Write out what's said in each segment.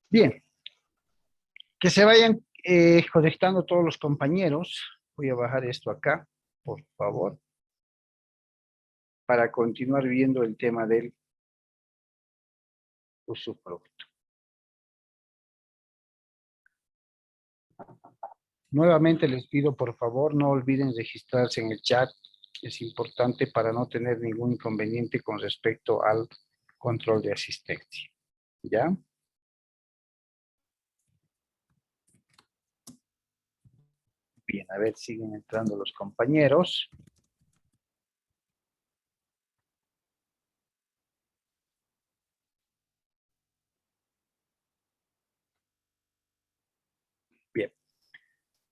Bien, que se vayan conectando todos los compañeros. Voy a bajar esto acá, por favor, para continuar viendo el tema del usufructo. Nuevamente les pido, por favor, no olviden registrarse en el chat. Es importante para no tener ningún inconveniente con respecto al control de asistencia. ¿Ya? Bien, a ver, siguen entrando los compañeros. Bien.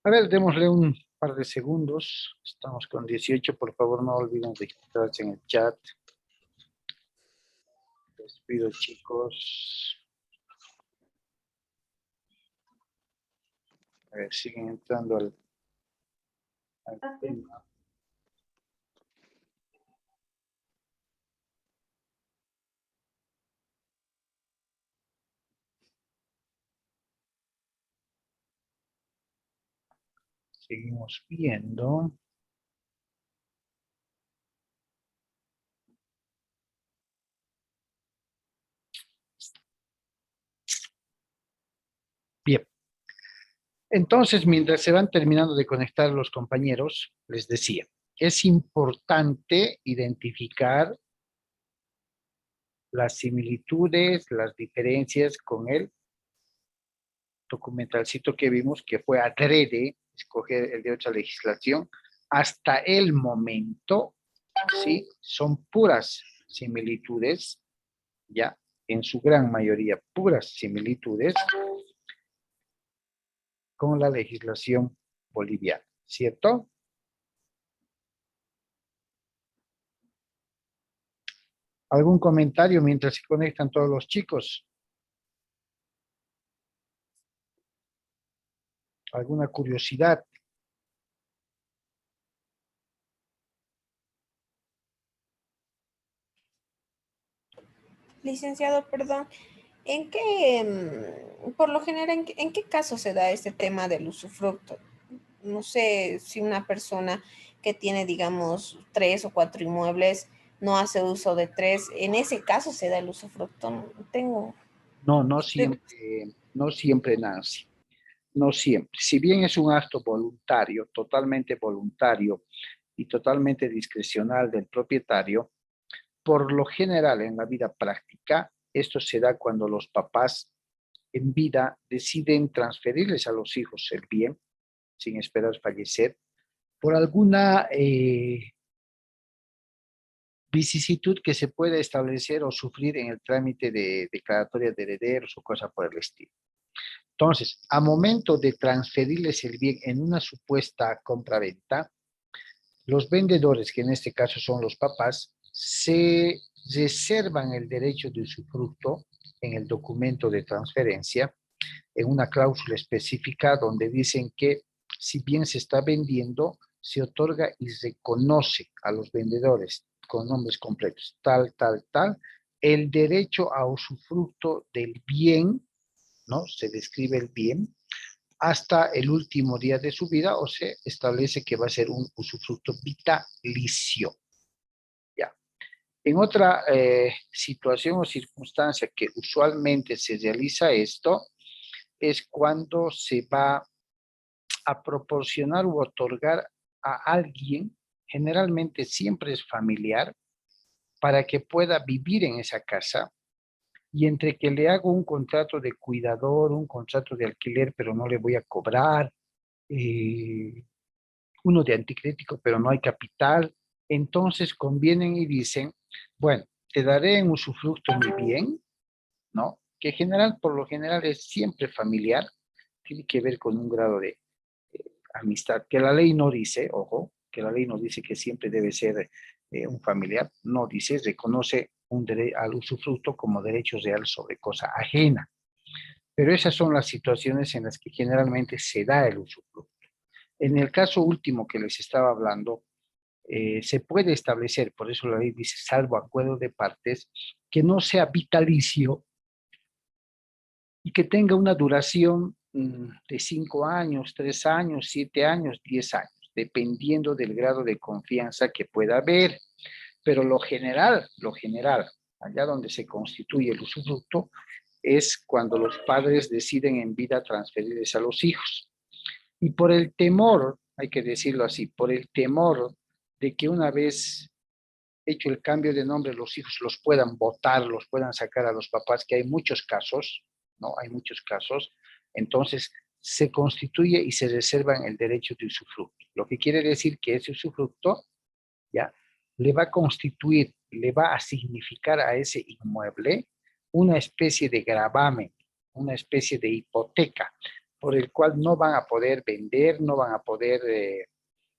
A ver, démosle un par de segundos. Estamos con 18. Por favor, no olviden registrarse en el chat. Les pido, chicos. A ver, siguen entrando al tema. Seguimos viendo. Bien. Entonces, mientras se van terminando de conectar los compañeros, les decía, es importante identificar las similitudes, las diferencias con el documentalcito que vimos, que fue adrede, escoger el de otra legislación. Hasta el momento, ¿sí? Son puras similitudes, ya, en su gran mayoría, puras similitudes con la legislación boliviana, ¿cierto? ¿Algún comentario mientras se conectan todos los chicos? ¿Alguna curiosidad? Licenciado, perdón, ¿en qué, por lo general, en qué caso se da este tema del usufructo? No sé si una persona que tiene, digamos, 3 o 4 inmuebles no hace uso de 3, en ese caso se da el usufructo. Tengo... No, no siempre, Nancy. No siempre. Si bien es un acto voluntario, totalmente voluntario y totalmente discrecional del propietario, por lo general en la vida práctica, esto se da cuando los papás en vida deciden transferirles a los hijos el bien, sin esperar fallecer, por alguna vicisitud que se pueda establecer o sufrir en el trámite de declaratoria de herederos o cosa por el estilo. Entonces, a momento de transferirles el bien en una supuesta compraventa, los vendedores, que en este caso son los papás, se reservan el derecho de usufructo en el documento de transferencia, en una cláusula específica donde dicen que si bien se está vendiendo, se otorga y reconoce a los vendedores con nombres completos, tal, tal, tal, el derecho a usufructo del bien, ¿no? Se describe el bien hasta el último día de su vida o se establece que va a ser un usufructo vitalicio. Ya. En otra situación o circunstancia que usualmente se realiza esto es cuando se va a proporcionar u otorgar a alguien, generalmente siempre es familiar, para que pueda vivir en esa casa y entre que le hago un contrato de cuidador, un contrato de alquiler, pero no le voy a cobrar, eh, uno de anticrético, pero no hay capital, entonces convienen y dicen, bueno, te daré en usufructo mi bien, ¿no? Que por lo general es siempre familiar, tiene que ver con un grado de amistad, que la ley no dice, ojo, que la ley no dice que siempre debe ser un familiar, no dice, reconoce al usufructo como derecho real sobre cosa ajena. Pero esas son las situaciones en las que generalmente se da el usufructo. En el caso último que les estaba hablando, se puede establecer, por eso la ley dice, salvo acuerdo de partes, que no sea vitalicio y que tenga una duración de 5 años, 3 años, 7 años, 10 años, dependiendo del grado de confianza que pueda haber. Pero lo general, allá donde se constituye el usufructo, es cuando los padres deciden en vida transferirles a los hijos. Y por el temor, hay que decirlo así, por el temor de que una vez hecho el cambio de nombre, los hijos los puedan votar, los puedan sacar a los papás, que hay muchos casos, ¿no? Hay muchos casos. Entonces, se constituye y se reservan el derecho de usufructo. Lo que quiere decir que ese usufructo, ¿ya? Le va a constituir, le va a significar a ese inmueble una especie de gravamen, una especie de hipoteca, por el cual no van a poder vender, no van a poder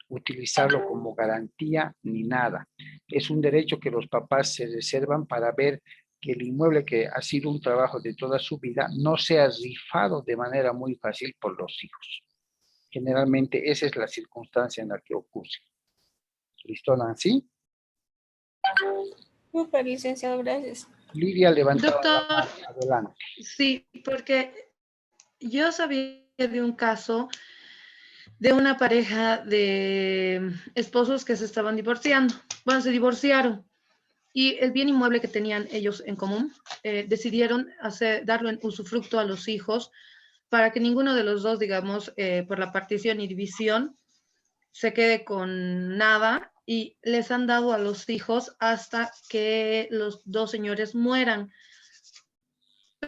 utilizarlo como garantía ni nada. Es un derecho que los papás se reservan para ver que el inmueble, que ha sido un trabajo de toda su vida, no sea rifado de manera muy fácil por los hijos. Generalmente esa es la circunstancia en la que ocurre. ¿Listo, Nancy? Súper, licenciado, gracias. Lidia levantaba la Doctor, mano. Adelante. sí, porque yo sabía de un caso de una pareja de esposos que se estaban divorciando. Bueno, se divorciaron y el bien inmueble que tenían ellos en común, decidieron darlo en usufructo a los hijos para que ninguno de los dos, digamos, por la partición y división, se quede con nada, y les han dado a los hijos hasta que los dos señores mueran.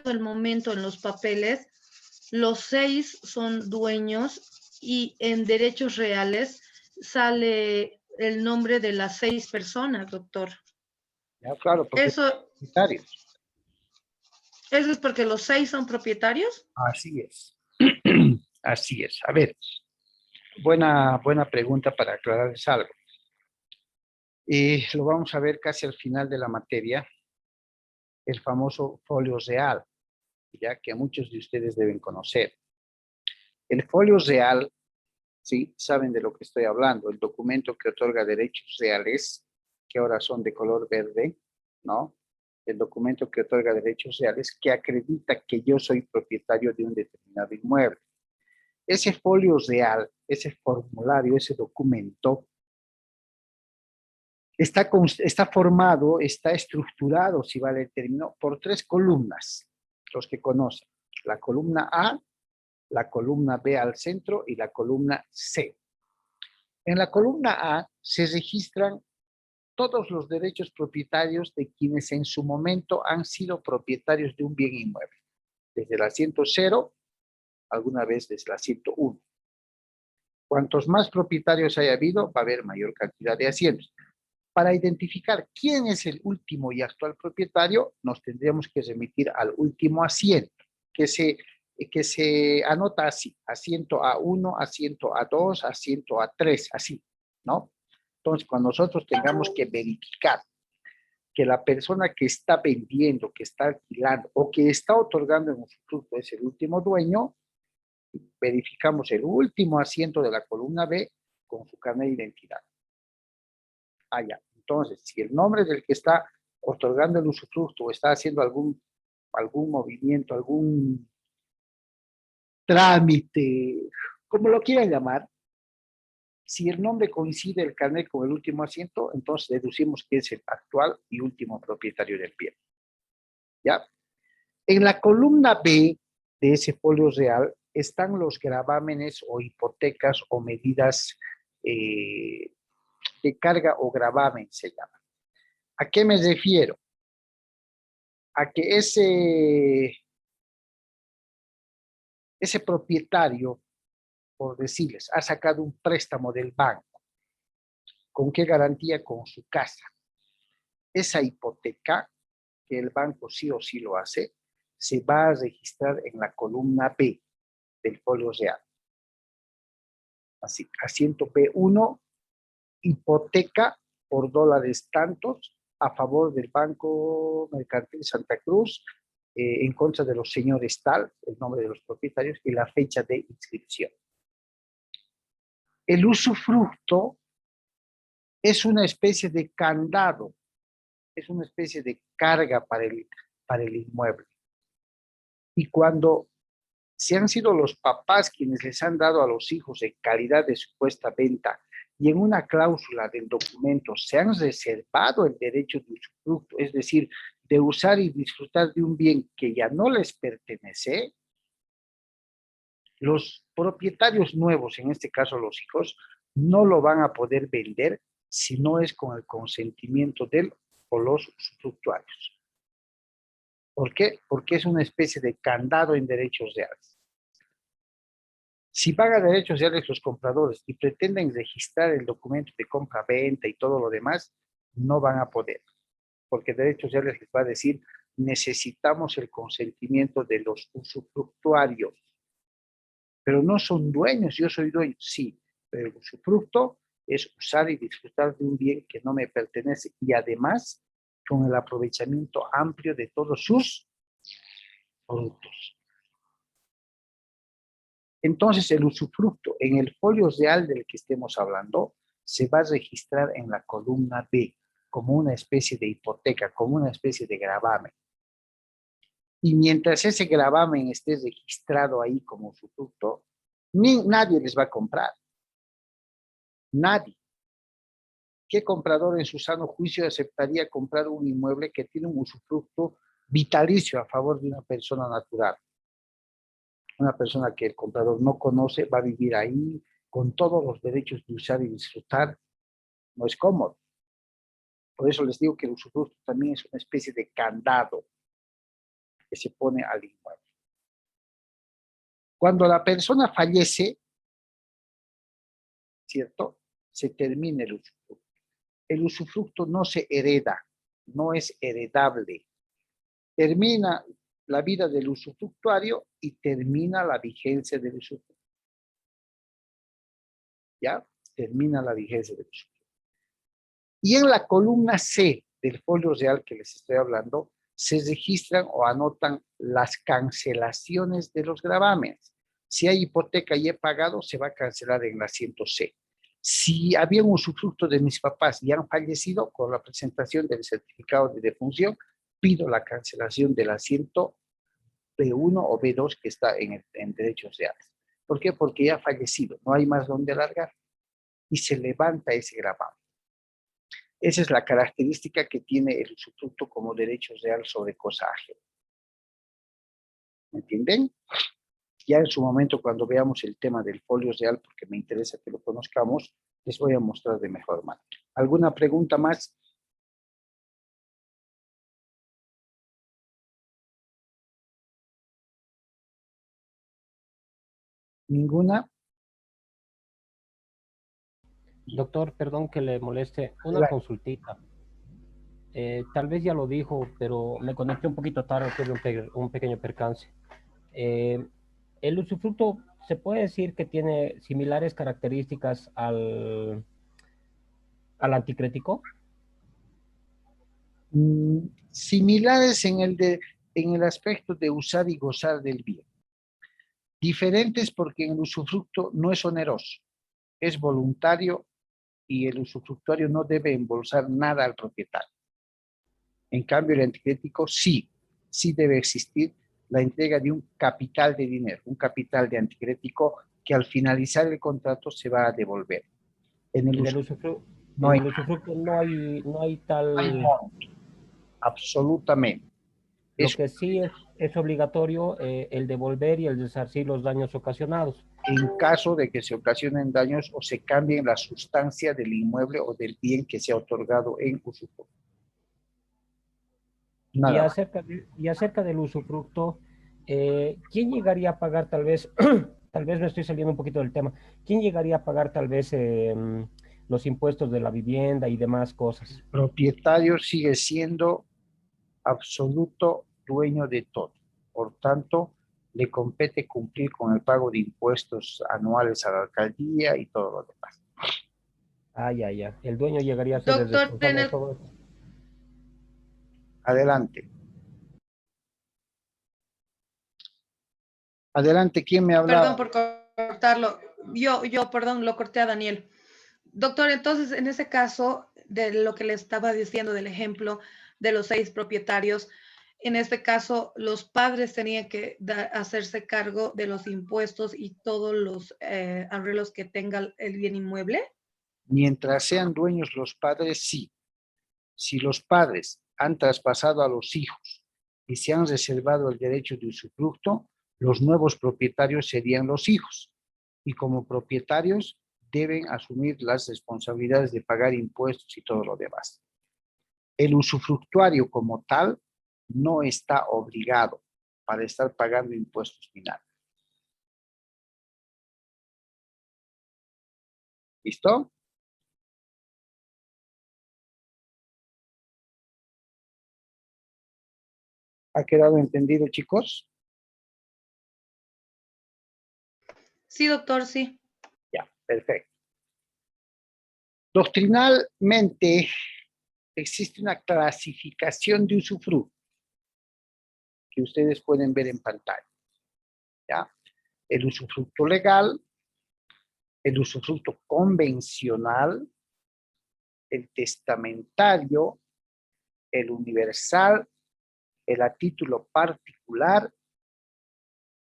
El momento en los papeles, los 6 son dueños y en derechos reales sale el nombre de las 6 personas, doctor. Ya, claro, porque Eso, son propietarios. ¿eso es porque los 6 son propietarios? Así es. Así es. A ver, buena pregunta para aclararles algo. Lo vamos a ver casi al final de la materia, el famoso folio real, ya que muchos de ustedes deben conocer. El folio real, sí, saben de lo que estoy hablando, el documento que otorga derechos reales, que ahora son de color verde, ¿no? El documento que otorga derechos reales, que acredita que yo soy propietario de un determinado inmueble. Ese folio real, ese formulario, ese documento, está formado, está estructurado, si vale el término, por 3 columnas, los que conocen. La columna A, la columna B al centro y la columna C. En la columna A se registran todos los derechos propietarios de quienes en su momento han sido propietarios de un bien inmueble, desde el asiento 0, alguna vez desde el asiento 1. Cuantos más propietarios haya habido, va a haber mayor cantidad de asientos. Para identificar quién es el último y actual propietario, nos tendríamos que remitir al último asiento, que se anota así: asiento A1, asiento A2, asiento A3, así, ¿no? Entonces, cuando nosotros tengamos que verificar que la persona que está vendiendo, que está alquilando o que está otorgando en usufructo es el último dueño, verificamos el último asiento de la columna B con su carnet de identidad. Allá. Entonces, si el nombre del que está otorgando el usufructo o está haciendo algún movimiento, algún trámite, como lo quieran llamar, si el nombre coincide el carnet con el último asiento, entonces deducimos que es el actual y último propietario del bien. ¿Ya? En la columna B de ese folio real están los gravámenes o hipotecas o medidas de carga o gravamen, se llama. ¿A qué me refiero? A que ese propietario, por decirles, ha sacado un préstamo del banco. ¿Con qué garantía? Con su casa. Esa hipoteca, que el banco sí o sí lo hace, se va a registrar en la columna B del folio real. Así, asiento B1, hipoteca por dólares tantos a favor del Banco Mercantil Santa Cruz, en contra de los señores tal, el nombre de los propietarios y la fecha de inscripción. El usufructo es una especie de candado, es una especie de carga para el inmueble. Y cuando si han sido los papás quienes les han dado a los hijos en calidad de supuesta venta y en una cláusula del documento se han reservado el derecho de usufructo, es decir, de usar y disfrutar de un bien que ya no les pertenece, los propietarios nuevos, en este caso los hijos, no lo van a poder vender si no es con el consentimiento del o los usufructuarios. ¿Por qué? Porque es una especie de candado en derechos reales. Si pagan derechos reales los compradores y pretenden registrar el documento de compra-venta y todo lo demás, no van a poder, porque derechos reales les va a decir, necesitamos el consentimiento de los usufructuarios, pero no son dueños, yo soy dueño, sí, pero el usufructo es usar y disfrutar de un bien que no me pertenece y además con el aprovechamiento amplio de todos sus productos. Entonces, el usufructo en el folio real del que estemos hablando se va a registrar en la columna B como una especie de hipoteca, como una especie de gravamen. Y mientras ese gravamen esté registrado ahí como usufructo, nadie les va a comprar. Nadie. ¿Qué comprador en su sano juicio aceptaría comprar un inmueble que tiene un usufructo vitalicio a favor de una persona natural? Una persona que el comprador no conoce va a vivir ahí con todos los derechos de usar y disfrutar. No es cómodo. Por eso les digo que el usufructo también es una especie de candado que se pone al inmueble. Cuando la persona fallece, ¿cierto? Se termina el usufructo. El usufructo no se hereda, no es heredable. Termina la vida del usufructuario y termina la vigencia del usufructo. ¿Ya? Termina la vigencia del usufructo. Y en la columna C del folio real que les estoy hablando, se registran o anotan las cancelaciones de los gravámenes. Si hay hipoteca y he pagado, se va a cancelar en el asiento C. Si había un usufructo de mis papás y han fallecido, con la presentación del certificado de defunción, pido la cancelación del asiento B1 o B2 que está en derechos reales. ¿Por qué? Porque ya ha fallecido, no hay más donde alargar. Y se levanta ese gravamen. Esa es la característica que tiene el usufructo como derecho real sobre cosa ajena. ¿Me entienden? Ya en su momento, cuando veamos el tema del folio real, porque me interesa que lo conozcamos, les voy a mostrar de mejor manera. ¿Alguna pregunta más? ¿Ninguna? Doctor, perdón que le moleste, una Adelante. consultita. Tal vez ya lo dijo, pero me conecté un poquito tarde, tuve un pequeño percance. Eh, el usufructo se puede decir que tiene similares características al anticrético. Similares en el aspecto de usar y gozar del bien. Diferentes porque el usufructo no es oneroso, es voluntario y el usufructuario no debe embolsar nada al propietario. En cambio, el anticrético sí debe existir la entrega de un capital de dinero, un capital de anticrético que al finalizar el contrato se va a devolver. En el usufructo no En hay, el usufructo no hay no hay tal. monto, absolutamente. Lo Es que sí es obligatorio el devolver y el resarcir los daños ocasionados. en caso de que se ocasionen daños o se cambien la sustancia del inmueble o del bien que se ha otorgado en usufructo. Y Nada más. acerca del usufructo, ¿quién llegaría a pagar tal vez, tal vez me estoy saliendo un poquito del tema, quién llegaría a pagar tal vez los impuestos de la vivienda y demás cosas? El propietario sigue siendo absoluto dueño de todo. Por tanto, le compete cumplir con el pago de impuestos anuales a la alcaldía y todo lo demás. Ah, ya, ya. El dueño llegaría a ser el Doctor, responsable de todo esto. Adelante. Adelante, ¿quién me perdón hablaba? por cortarlo. Perdón, lo corté a Daniel. Doctor, entonces, en ese caso, de lo que le estaba diciendo del ejemplo de los 6 propietarios, en este caso, los padres tenían que hacerse cargo de los impuestos y todos los arreglos que tenga el bien inmueble. Mientras sean dueños los padres, sí. Si los padres han traspasado a los hijos y se han reservado el derecho de usufructo, los nuevos propietarios serían los hijos. Y como propietarios deben asumir las responsabilidades de pagar impuestos y todo lo demás. El usufructuario como tal no está obligado para estar pagando impuestos finales. ¿Listo? ¿Ha quedado entendido, chicos? Sí, doctor, sí. Ya, perfecto. Doctrinalmente existe una clasificación de usufructo que ustedes pueden ver en pantalla. ¿Ya? El usufructo legal, el usufructo convencional, el testamentario, el universal, el a título particular,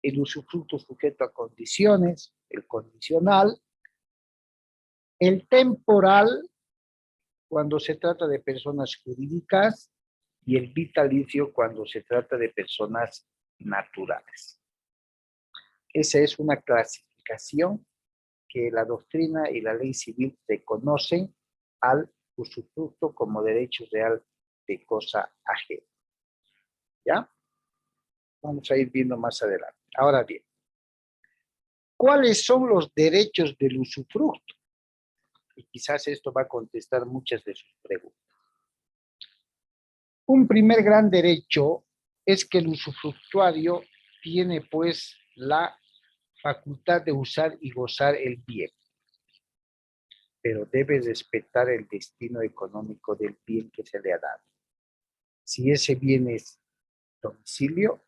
el usufructo sujeto a condiciones, el condicional, el temporal, cuando se trata de personas jurídicas, y el vitalicio cuando se trata de personas naturales. Esa es una clasificación que la doctrina y la ley civil reconocen al usufructo como derecho real de cosa ajena. ¿Ya? Vamos a ir viendo más adelante. Ahora bien, ¿cuáles son los derechos del usufructo? Y quizás esto va a contestar muchas de sus preguntas. Un primer gran derecho es que el usufructuario tiene pues la facultad de usar y gozar el bien, pero debe respetar el destino económico del bien que se le ha dado. Si ese bien es domicilio,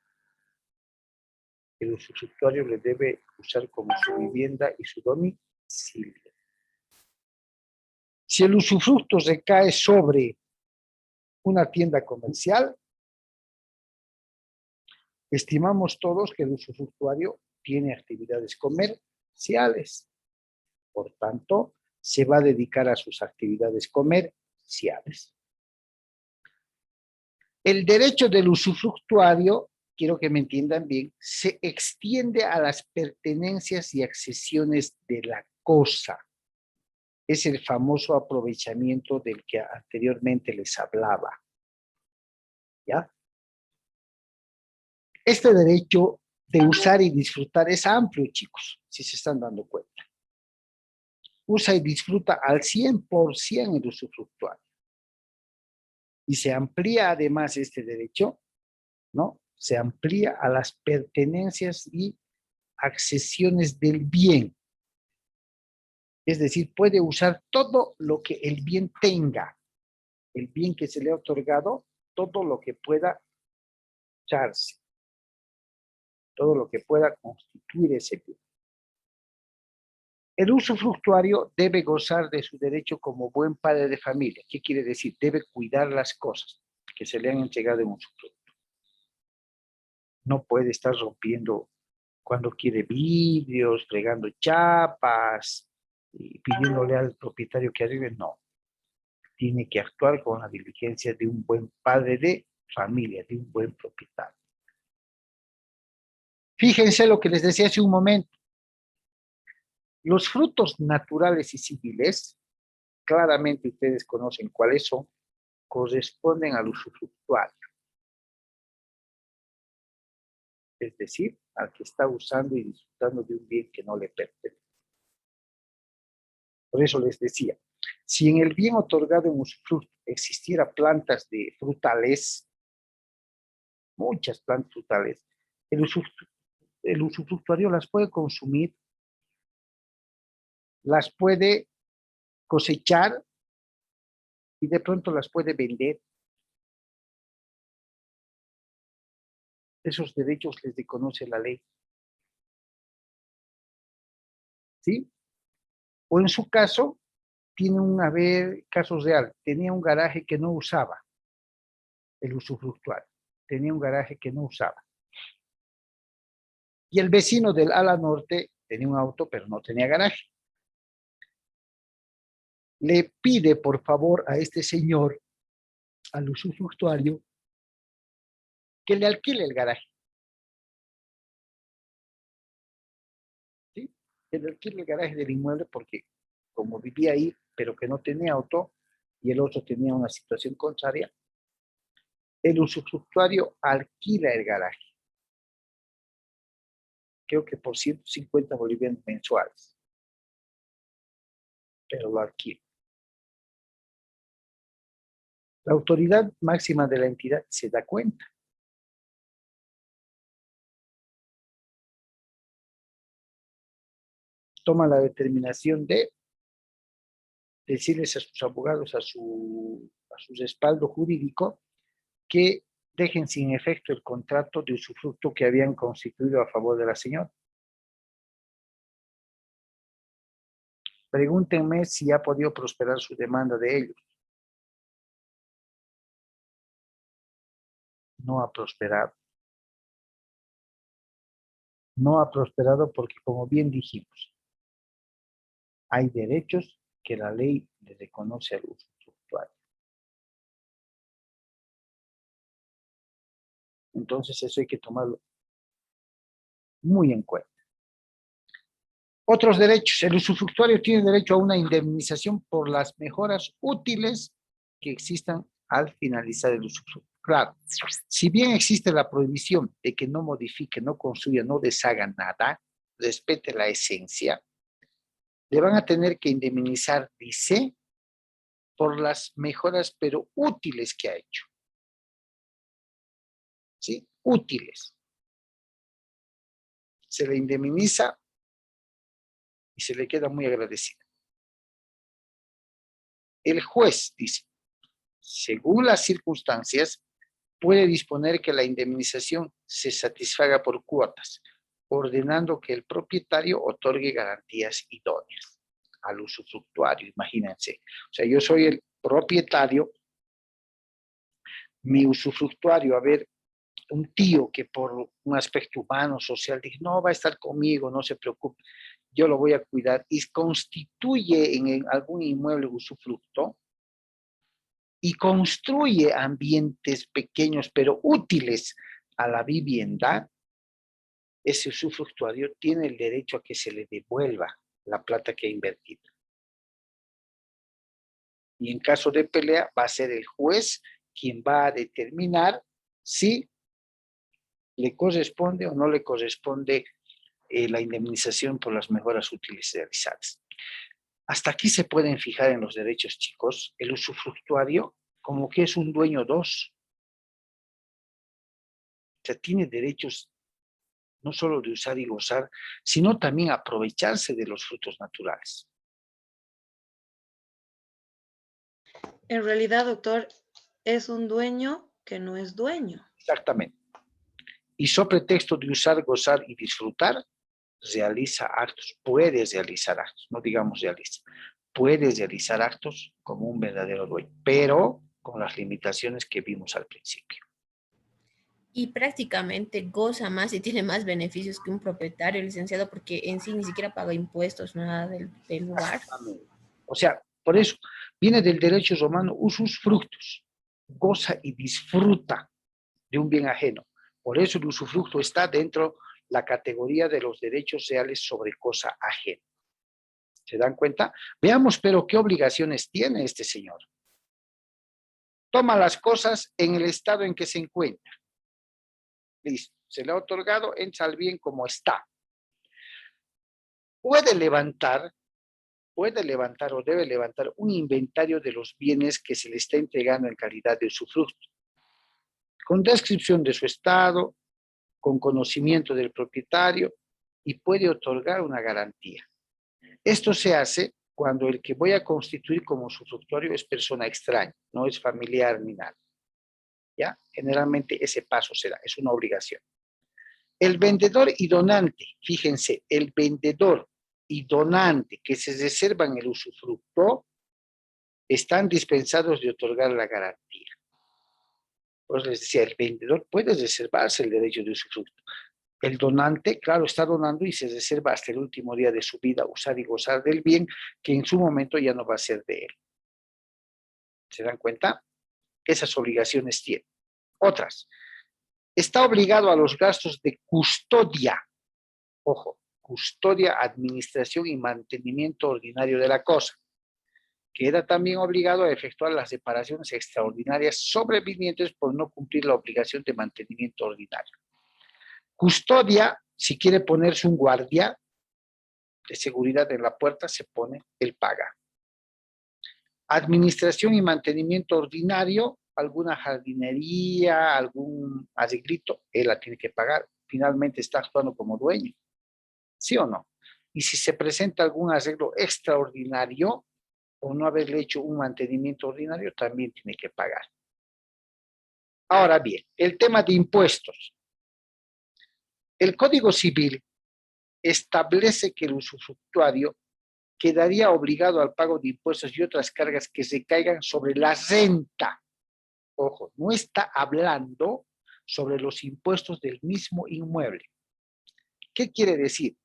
el usufructuario le debe usar como su vivienda y su domicilio. Si el usufructo recae sobre una tienda comercial, estimamos todos que el usufructuario tiene actividades comerciales. Por tanto, se va a dedicar a sus actividades comerciales. El derecho del usufructuario, quiero que me entiendan bien, se extiende a las pertenencias y accesiones de la cosa. Es el famoso aprovechamiento del que anteriormente les hablaba. ¿Ya? Este derecho de usar y disfrutar es amplio, chicos, si se están dando cuenta. Usa y disfruta al 100% el usufructuario. Y se amplía además este derecho, ¿no? Se amplía a las pertenencias y accesiones del bien. Es decir, puede usar todo lo que el bien tenga, el bien que se le ha otorgado, todo lo que pueda usarse, todo lo que pueda constituir ese bien. El usufructuario debe gozar de su derecho como buen padre de familia. ¿Qué quiere decir? Debe cuidar las cosas que se le han entregado en usufructo. No puede estar rompiendo cuando quiere vidrios, fregando chapas, y pidiéndole al propietario que arregle. No. Tiene que actuar con la diligencia de un buen padre de familia, de un buen propietario. Fíjense lo que les decía hace un momento. Los frutos naturales y civiles, claramente ustedes conocen cuáles son, corresponden al usufructuario. Es decir, al que está usando y disfrutando de un bien que no le pertenece. Por eso les decía, si en el bien otorgado en usufructo existiera plantas de frutales, muchas plantas frutales, el usufructuario las puede consumir, las puede cosechar y de pronto las puede vender. Esos derechos les reconoce la ley. ¿Sí? O en su caso, tiene un haber, caso real, tenía un garaje que no usaba, el usufructuario, tenía un garaje que no usaba. Y el vecino del ala norte tenía un auto, pero no tenía garaje. Le pide, por favor, a este señor, al usufructuario, que le alquile el garaje. ¿Sí? Que le alquile el garaje del inmueble porque, como vivía ahí, pero que no tenía auto, y el otro tenía una situación contraria, el usufructuario alquila el garaje. Creo que por 150 bolivianos mensuales. Pero lo alquila. La autoridad máxima de la entidad se da cuenta. Toma la determinación de decirles a sus abogados, a su respaldo jurídico, que dejen sin efecto el contrato de usufructo que habían constituido a favor de la señora. Pregúntenme si ha podido prosperar su demanda de ellos. No ha prosperado. No ha prosperado porque, como bien dijimos, hay derechos que la ley le reconoce al usufructuario. Entonces eso hay que tomarlo muy en cuenta. Otros derechos. El usufructuario tiene derecho a una indemnización por las mejoras útiles que existan al finalizar el usufructo. Claro, si bien existe la prohibición de que no modifique, no construya, no deshaga nada, respete la esencia, le van a tener que indemnizar, dice, por las mejoras, pero útiles que ha hecho. ¿Sí? Útiles. Se le indemniza y se le queda muy agradecida. El juez, dice, según las circunstancias, puede disponer que la indemnización se satisfaga por cuotas, ordenando que el propietario otorgue garantías idóneas al usufructuario, imagínense. O sea, yo soy el propietario, mi usufructuario, a ver, un tío que por un aspecto humano, social, dice, no, va a estar conmigo, no se preocupe, yo lo voy a cuidar, y constituye en algún inmueble usufructo, y construye ambientes pequeños pero útiles a la vivienda, ese usufructuario tiene el derecho a que se le devuelva la plata que ha invertido. Y en caso de pelea va a ser el juez quien va a determinar si le corresponde o no le corresponde la indemnización por las mejoras útiles realizadas. Hasta aquí se pueden fijar en los derechos, chicos. El usufructuario como que es un dueño dos. O sea, tiene derechos no solo de usar y gozar, sino también aprovecharse de los frutos naturales. En realidad, doctor, es un dueño que no es dueño. Exactamente. Y sobre pretexto de usar, gozar y disfrutar, realiza actos, puede realizar actos, no digamos realiza, puede realizar actos como un verdadero dueño, pero con las limitaciones que vimos al principio. Y prácticamente goza más y tiene más beneficios que un propietario, licenciado, porque en sí ni siquiera paga impuestos, nada del lugar. O sea, por eso viene del derecho romano usufructus, goza y disfruta de un bien ajeno. Por eso el usufructo está dentro la categoría de los derechos reales sobre cosa ajena. ¿Se dan cuenta? Veamos, pero, ¿qué obligaciones tiene este señor? Toma las cosas en el estado en que se encuentra. Listo, se le ha otorgado, entra al bien como está. Puede levantar o debe levantar un inventario de los bienes que se le está entregando en calidad de usufructo, con descripción de su estado, con conocimiento del propietario, y puede otorgar una garantía. Esto se hace cuando el que voy a constituir como usufructuario es persona extraña, no es familiar ni nada. ¿Ya? Generalmente ese paso se da, es una obligación. El vendedor y donante, fíjense, el vendedor y donante que se reservan el usufructo están dispensados de otorgar la garantía. Pues les decía, el vendedor puede reservarse el derecho de usufructo. El donante, claro, está donando y se reserva hasta el último día de su vida usar y gozar del bien que en su momento ya no va a ser de él. ¿Se dan cuenta? Esas obligaciones tiene. Otras. Está obligado a los gastos de custodia. Ojo, custodia, administración y mantenimiento ordinario de la cosa. Queda también obligado a efectuar las reparaciones extraordinarias sobrevinientes por no cumplir la obligación de mantenimiento ordinario. Custodia, si quiere ponerse un guardia de seguridad en la puerta, se pone, él paga. Administración y mantenimiento ordinario, alguna jardinería, algún arreglito, él la tiene que pagar. Finalmente está actuando como dueño. ¿Sí o no? Y si se presenta algún arreglo extraordinario, o no haberle hecho un mantenimiento ordinario, también tiene que pagar. Ahora bien, el tema de impuestos. El Código Civil establece que el usufructuario quedaría obligado al pago de impuestos y otras cargas que se caigan sobre la renta. Ojo, no está hablando sobre los impuestos del mismo inmueble. ¿Qué quiere decir?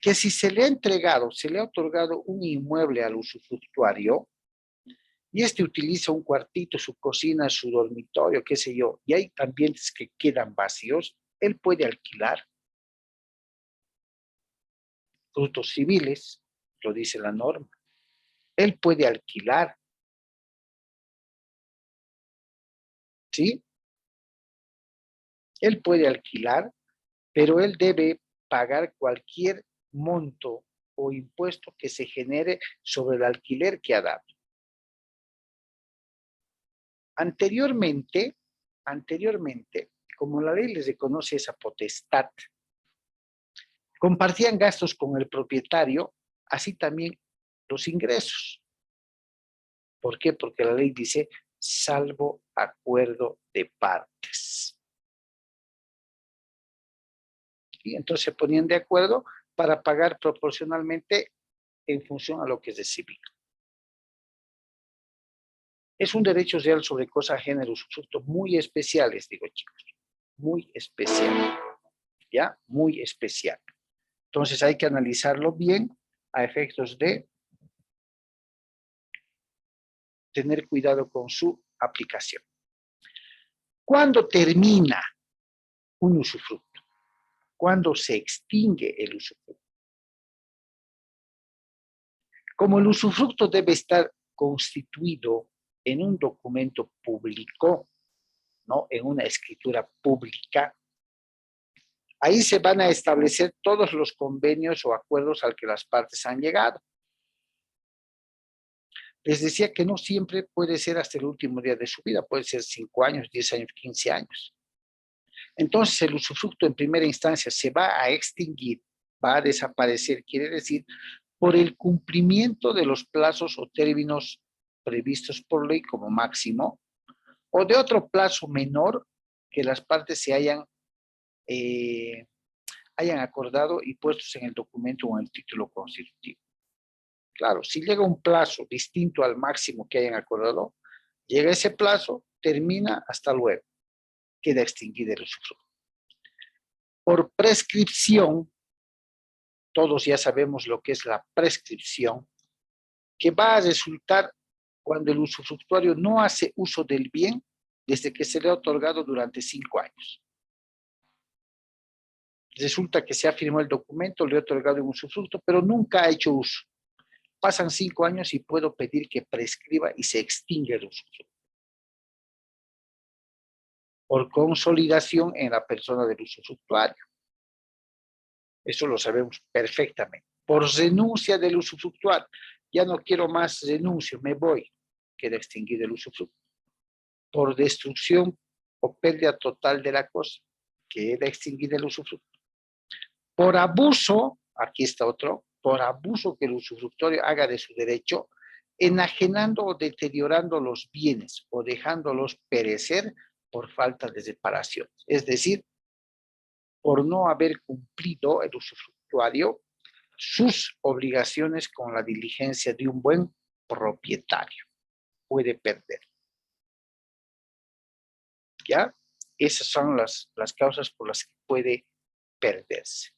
Que si se le ha entregado, se le ha otorgado un inmueble al usufructuario, y este utiliza un cuartito, su cocina, su dormitorio, qué sé yo, y hay ambientes que quedan vacíos, él puede alquilar frutos civiles, lo dice la norma. Él puede alquilar, ¿sí? Él puede alquilar, pero él debe pagar cualquier monto o impuesto que se genere sobre el alquiler que ha dado. Anteriormente, como la ley les reconoce esa potestad, compartían gastos con el propietario, así también los ingresos. ¿Por qué? Porque la ley dice, salvo acuerdo de partes. Y entonces se ponían de acuerdo para pagar proporcionalmente en función a lo que es recibido. Es un derecho real sobre cosa, género, usufructo muy especial, les digo, chicos. Muy especial. ¿Ya? Muy especial. Entonces hay que analizarlo bien a efectos de tener cuidado con su aplicación. ¿Cuándo termina un usufructo? ¿Cuándo se extingue el usufructo? Como el usufructo debe estar constituido en un documento público, ¿no? En una escritura pública, ahí se van a establecer todos los convenios o acuerdos al que las partes han llegado. Les decía que no siempre puede ser hasta el último día de su vida, puede ser 5 años, 10 años, 15 años. Entonces el usufructo en primera instancia se va a extinguir, va a desaparecer, quiere decir, por el cumplimiento de los plazos o términos previstos por ley como máximo, o de otro plazo menor que las partes se hayan acordado y puestos en el documento o en el título constitutivo. Claro, si llega un plazo distinto al máximo que hayan acordado, llega ese plazo, termina, hasta luego, queda extinguido el usufructo. Por prescripción, todos ya sabemos lo que es la prescripción, que va a resultar cuando el usufructuario no hace uso del bien desde que se le ha otorgado durante 5 años. Resulta que se ha firmado el documento, le ha otorgado un usufructo, pero nunca ha hecho uso. Pasan 5 años y puedo pedir que prescriba y se extingue el usufructo. Por consolidación en la persona del usufructuario. Eso lo sabemos perfectamente. Por renuncia del usufructuario. Ya no quiero más, renuncio, me voy. Queda extinguido el usufructo. Por destrucción o pérdida total de la cosa. Queda extinguido el usufructo. Por abuso, aquí está otro, por abuso que el usufructuario haga de su derecho, enajenando o deteriorando los bienes o dejándolos perecer por falta de reparación. Es decir, por no haber cumplido el usufructuario sus obligaciones con la diligencia de un buen propietario. Puede perder. ¿Ya? Esas son las causas por las que puede perderse.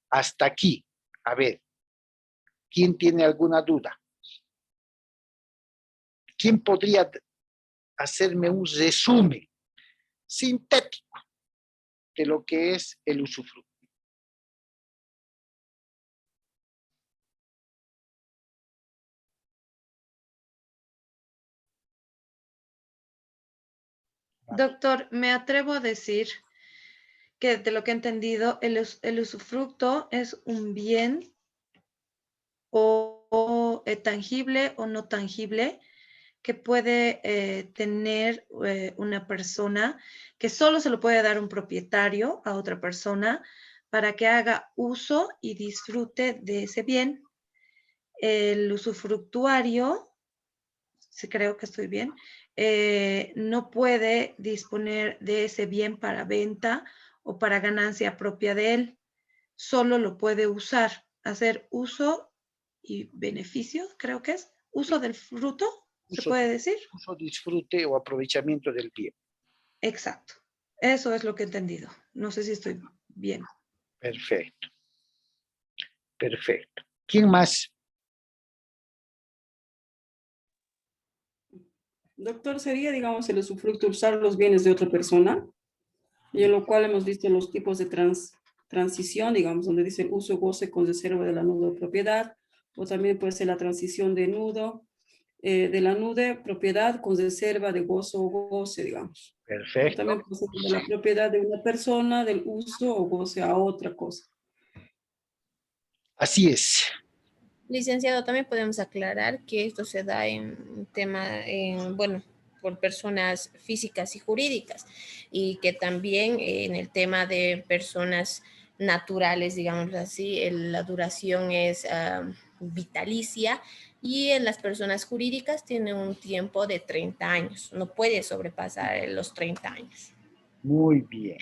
Hasta aquí. A ver, ¿quién tiene alguna duda? ¿Quién podría hacerme un resumen sintético de lo que es el usufructo? Doctor, me atrevo a decir que de lo que he entendido, el usufructo es un bien o tangible o no tangible que puede tener una persona, que solo se lo puede dar un propietario a otra persona para que haga uso y disfrute de ese bien. El usufructuario, si creo que estoy bien, no puede disponer de ese bien para venta o para ganancia propia de él. Solo lo puede usar, hacer uso y beneficio, creo que es, uso del fruto, ¿se puede decir? Uso, disfrute o aprovechamiento del bien. Exacto. Eso es lo que he entendido. No sé si estoy bien. Perfecto. Perfecto. ¿Quién más? Doctor, sería, digamos, el usufructo usar los bienes de otra persona, y en lo cual hemos visto los tipos de transición, digamos, donde dice uso, goce con reserva de la nudo de propiedad, o también puede ser la transición de nudo, de la nude propiedad con reserva de gozo o goce, digamos. Perfecto. También puede ser de la propiedad de una persona, del uso o goce a otra cosa. Así es. Licenciado, también podemos aclarar que esto se da bueno, por personas físicas y jurídicas, y que también en el tema de personas naturales, digamos así, la duración es vitalicia, y en las personas jurídicas tiene un tiempo de 30 años, no puede sobrepasar los 30 años. Muy bien.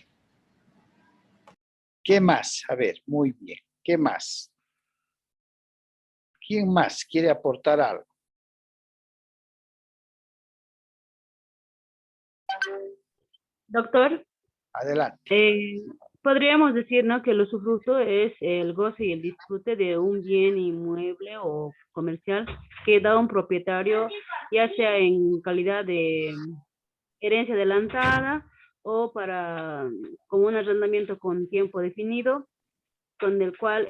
¿Qué más? A ver, muy bien. ¿Qué más? ¿Quién más quiere aportar algo? Doctor, Adelante. podríamos decir, ¿no?, que el usufructo es el goce y el disfrute de un bien inmueble o comercial que da un propietario, ya sea en calidad de herencia adelantada o para como un arrendamiento con tiempo definido, con el cual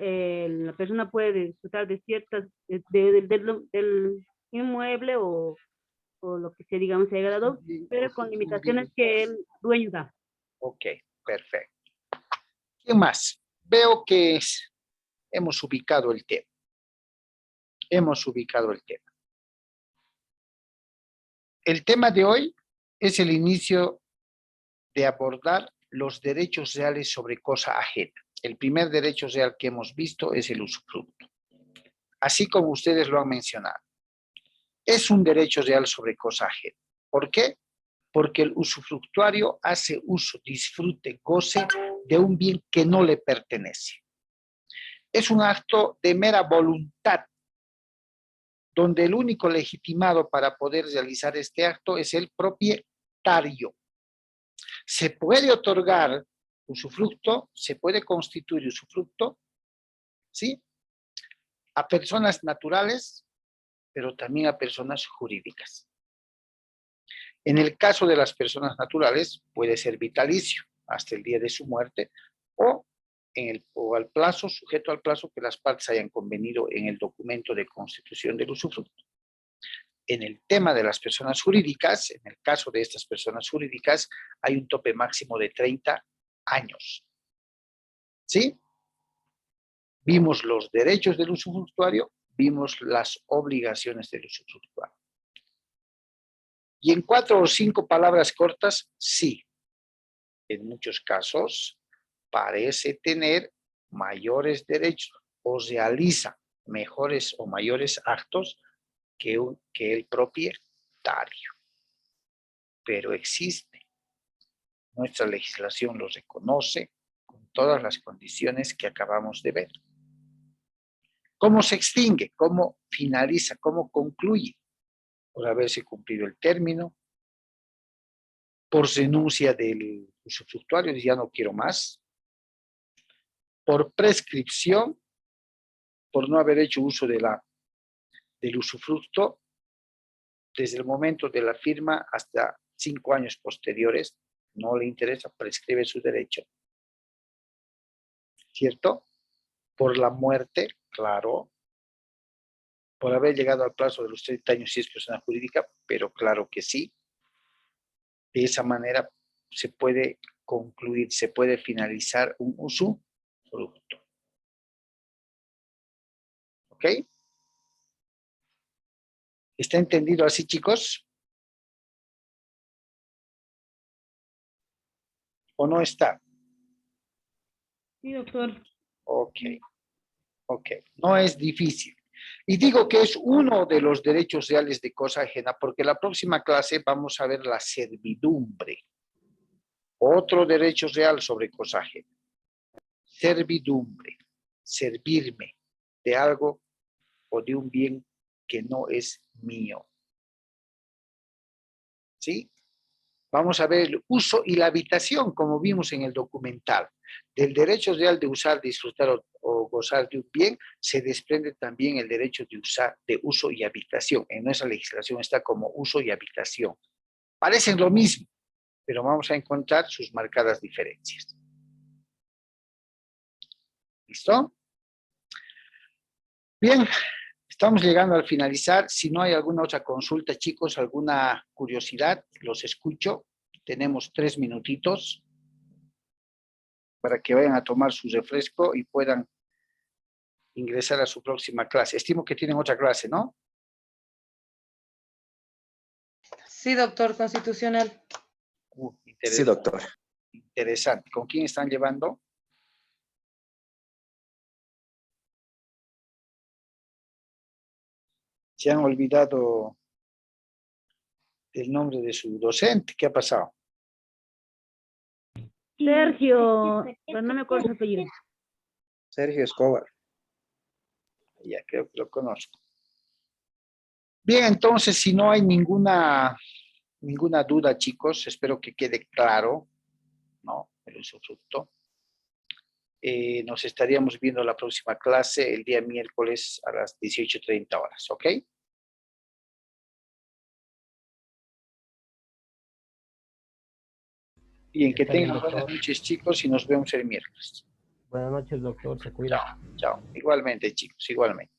la persona puede disfrutar de ciertas, del inmueble o lo que sea, digamos, se agradó, pero con limitaciones que el dueño da. Ok, perfecto. ¿Quién más? Veo que hemos ubicado el tema. Hemos ubicado el tema. El tema de hoy es el inicio de abordar los derechos reales sobre cosa ajena. El primer derecho real que hemos visto es el usufructo. Así como ustedes lo han mencionado. Es un derecho real sobre cosa ajena. ¿Por qué? Porque el usufructuario hace uso, disfrute, goce de un bien que no le pertenece. Es un acto de mera voluntad, donde el único legitimado para poder realizar este acto es el propietario. Se puede otorgar usufructo, se puede constituir usufructo, ¿sí?, a personas naturales, pero también a personas jurídicas. En el caso de las personas naturales, puede ser vitalicio hasta el día de su muerte o al plazo, sujeto al plazo que las partes hayan convenido en el documento de constitución del usufructo. En el tema de las personas jurídicas, en el caso de estas personas jurídicas, hay un tope máximo de 30 años. ¿Sí? Vimos los derechos del usufructuario, vimos las obligaciones del usufructuario. Y en 4 o 5 palabras cortas, sí. En muchos casos parece tener mayores derechos o realiza mejores o mayores actos que el propietario. Pero existe. Nuestra legislación los reconoce con todas las condiciones que acabamos de ver. ¿Cómo se extingue? ¿Cómo finaliza? ¿Cómo concluye? Por haberse cumplido el término, por renuncia del usufructuario, ya no quiero más, por prescripción, por no haber hecho uso del usufructo desde el momento de la firma hasta 5 años posteriores, no le interesa, prescribe su derecho. ¿Cierto? Por la muerte, claro. Por haber llegado al plazo de los 30 años si es persona jurídica, pero claro que sí. De esa manera se puede concluir, se puede finalizar un usufructo. ¿Ok? ¿Está entendido así, chicos? ¿O no está? Sí, doctor. Ok. Ok. No es difícil. Y digo que es uno de los derechos reales de cosa ajena, porque la próxima clase vamos a ver la servidumbre. Otro derecho real sobre cosa ajena. Servidumbre. Servirme de algo o de un bien que no es mío. ¿Sí? Vamos a ver el uso y la habitación, como vimos en el documental. Del derecho real de usar, disfrutar o gozar de un bien, se desprende también el derecho de usar, de uso y habitación. En nuestra legislación está como uso y habitación. Parecen lo mismo, pero vamos a encontrar sus marcadas diferencias. ¿Listo? Bien, estamos llegando al finalizar. Si no hay alguna otra consulta, chicos, alguna curiosidad, los escucho. Tenemos 3 minutitos para que vayan a tomar su refresco y puedan ingresar a su próxima clase. Estimo que tienen otra clase, ¿no? Sí, doctor, constitucional. Sí, doctor. Interesante. ¿Con quién están llevando? Se han olvidado del nombre de su docente. ¿Qué ha pasado? Sergio, pero no me acuerdo su apellido. Sergio Escobar. Ya creo que lo conozco. Bien, entonces, si no hay ninguna duda, chicos, espero que quede claro, ¿no? El usufructo. Nos estaríamos viendo la próxima clase el día miércoles a las 18:30 horas, ¿ok? Bien, que Está bien, tengan buenas doctor. noches, chicos, y nos vemos el miércoles. Buenas noches, doctor. Se cuida. Chao, chao. Igualmente, chicos, igualmente.